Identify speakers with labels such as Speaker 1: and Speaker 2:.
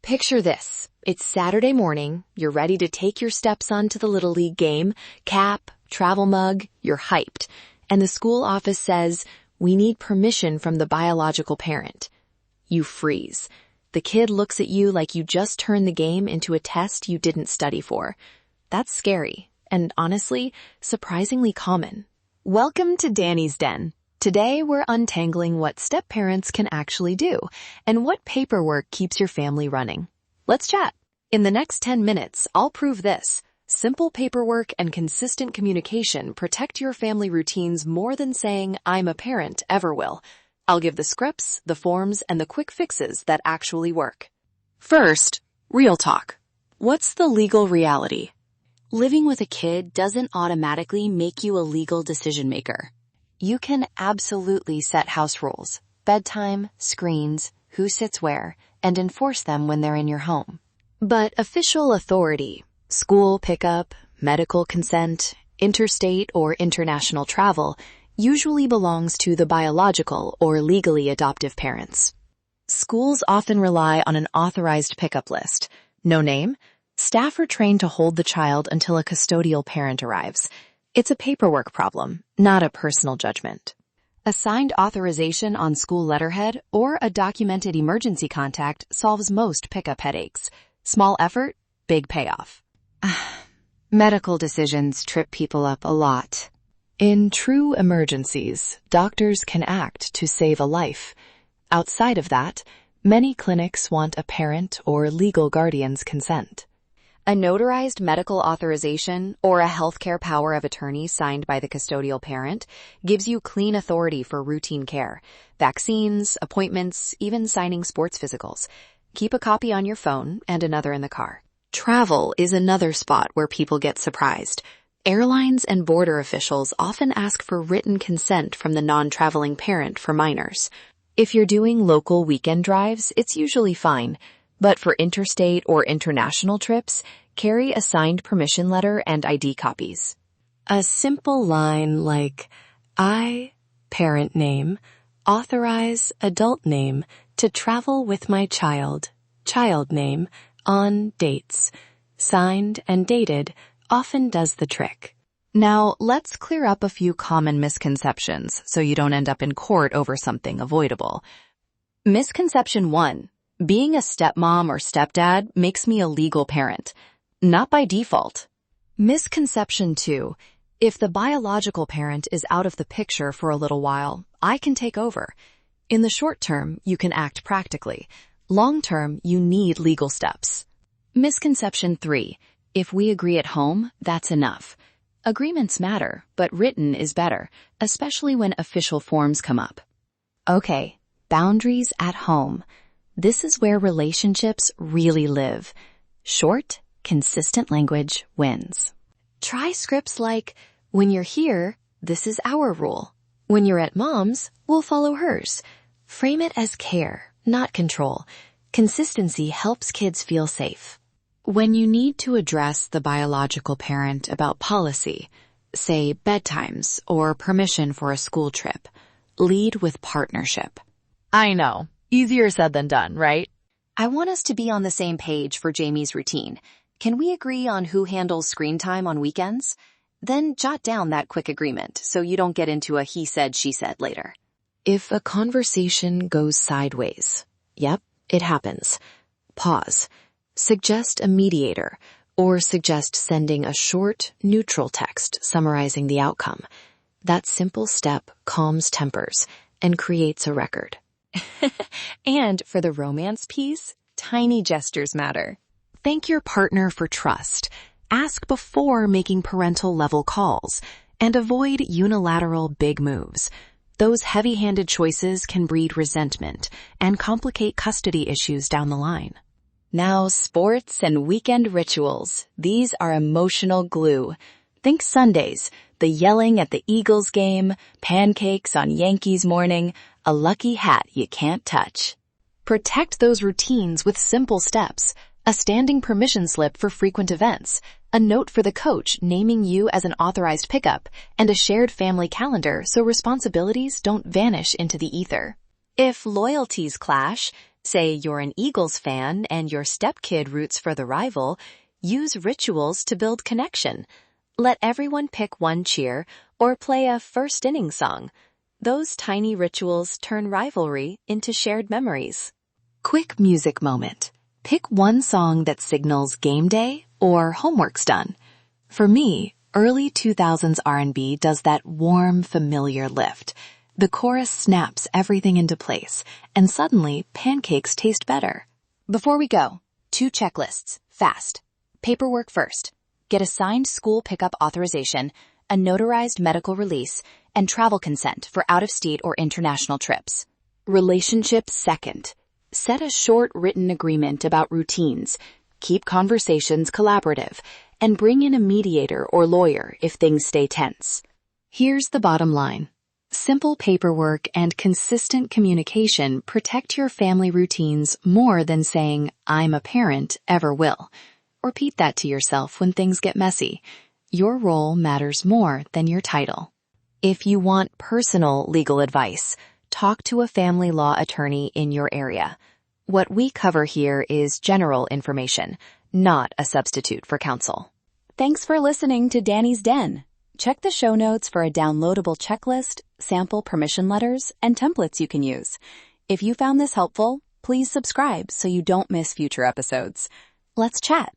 Speaker 1: Picture this. It's Saturday morning, you're ready to take your stepson to the Little League game, cap, travel mug, you're hyped. And the school office says, we need permission from the biological parent. You freeze. The kid looks at you like you just turned the game into a test you didn't study for. That's scary, and honestly, surprisingly common. Welcome to Danny's Den. Today we're untangling what step-parents can actually do and what paperwork keeps your family running. Let's chat. In the next 10 minutes, I'll prove this. Simple paperwork and consistent communication protect your family routines more than saying, I'm a parent ever will. I'll give the scripts, the forms, and the quick fixes that actually work. First, real talk. What's the legal reality? Living with a kid doesn't automatically make you a legal decision maker. You can absolutely set house rules, bedtime, screens, who sits where, and enforce them when they're in your home. But official authority, school pickup, medical consent, interstate or international travel, usually belongs to the biological or legally adoptive parents. Schools often rely on an authorized pickup list. No name? Staff are trained to hold the child until a custodial parent arrives. It's a paperwork problem, not a personal judgment. A signed authorization on school letterhead or a documented emergency contact solves most pickup headaches. Small effort, big payoff. Medical decisions trip people up a lot. In true emergencies, doctors can act to save a life. Outside of that, many clinics want a parent or legal guardian's consent. A notarized medical authorization or a healthcare power of attorney signed by the custodial parent gives you clean authority for routine care, vaccines, appointments, even signing sports physicals. Keep a copy on your phone and another in the car. Travel is another spot where people get surprised. Airlines and border officials often ask for written consent from the non-traveling parent for minors. If you're doing local weekend drives, it's usually fine. But for interstate or international trips, carry a signed permission letter and ID copies. A simple line like, I, parent name, authorize adult name to travel with my child name, on dates, signed and dated, often does the trick. Now, let's clear up a few common misconceptions so you don't end up in court over something avoidable. Misconception 1. Being a stepmom or stepdad makes me a legal parent. Not by default. Misconception 2. If the biological parent is out of the picture for a little while, I can take over. In the short term, you can act practically. Long term, you need legal steps. Misconception 3. If we agree at home, that's enough. Agreements matter, but written is better, especially when official forms come up. Okay, boundaries at home. This is where relationships really live. Short, consistent language wins. Try scripts like, when you're here, this is our rule. When you're at mom's, we'll follow hers. Frame it as care, not control. Consistency helps kids feel safe. When you need to address the biological parent about policy, say bedtimes or permission for a school trip, lead with partnership. I know. Easier said than done, right? I want us to be on the same page for Jamie's routine. Can we agree on who handles screen time on weekends? Then jot down that quick agreement so you don't get into a he said, she said later. If a conversation goes sideways, yep, it happens. Pause. Suggest a mediator or suggest sending a short, neutral text summarizing the outcome. That simple step calms tempers and creates a record. And for the romance piece, tiny gestures matter. Thank your partner for trust. Ask before making parental-level calls, and avoid unilateral big moves. Those heavy-handed choices can breed resentment and complicate custody issues down the line. Now, sports and weekend rituals. These are emotional glue. Think Sundays, the yelling at the Eagles game, pancakes on Yankees morning, a lucky hat you can't touch. Protect those routines with simple steps. A standing permission slip for frequent events, a note for the coach naming you as an authorized pickup, and a shared family calendar so responsibilities don't vanish into the ether. If loyalties clash, Say you're an Eagles fan and your stepkid roots for the rival, use rituals to build connection. Let everyone pick one cheer or play a first inning song. Those tiny rituals turn rivalry into shared memories. Quick music moment. Pick one song that signals game day or homework's done. For me, early 2000s R&B does that warm, familiar lift. The chorus snaps everything into place, and suddenly pancakes taste better. Before we go, 2 checklists, fast. Paperwork first. Get a signed school pickup authorization, a notarized medical release, and travel consent for out-of-state or international trips. Relationships second. Set a short written agreement about routines, keep conversations collaborative, and bring in a mediator or lawyer if things stay tense. Here's the bottom line. Simple paperwork and consistent communication protect your family routines more than saying, "I'm a parent," ever will. Repeat that to yourself when things get messy. Your role matters more than your title. If you want personal legal advice, talk to a family law attorney in your area. What we cover here is general information, not a substitute for counsel. Thanks for listening to Danny's Den. Check the show notes for a downloadable checklist, sample permission letters, and templates you can use. If you found this helpful, please subscribe so you don't miss future episodes. Let's chat.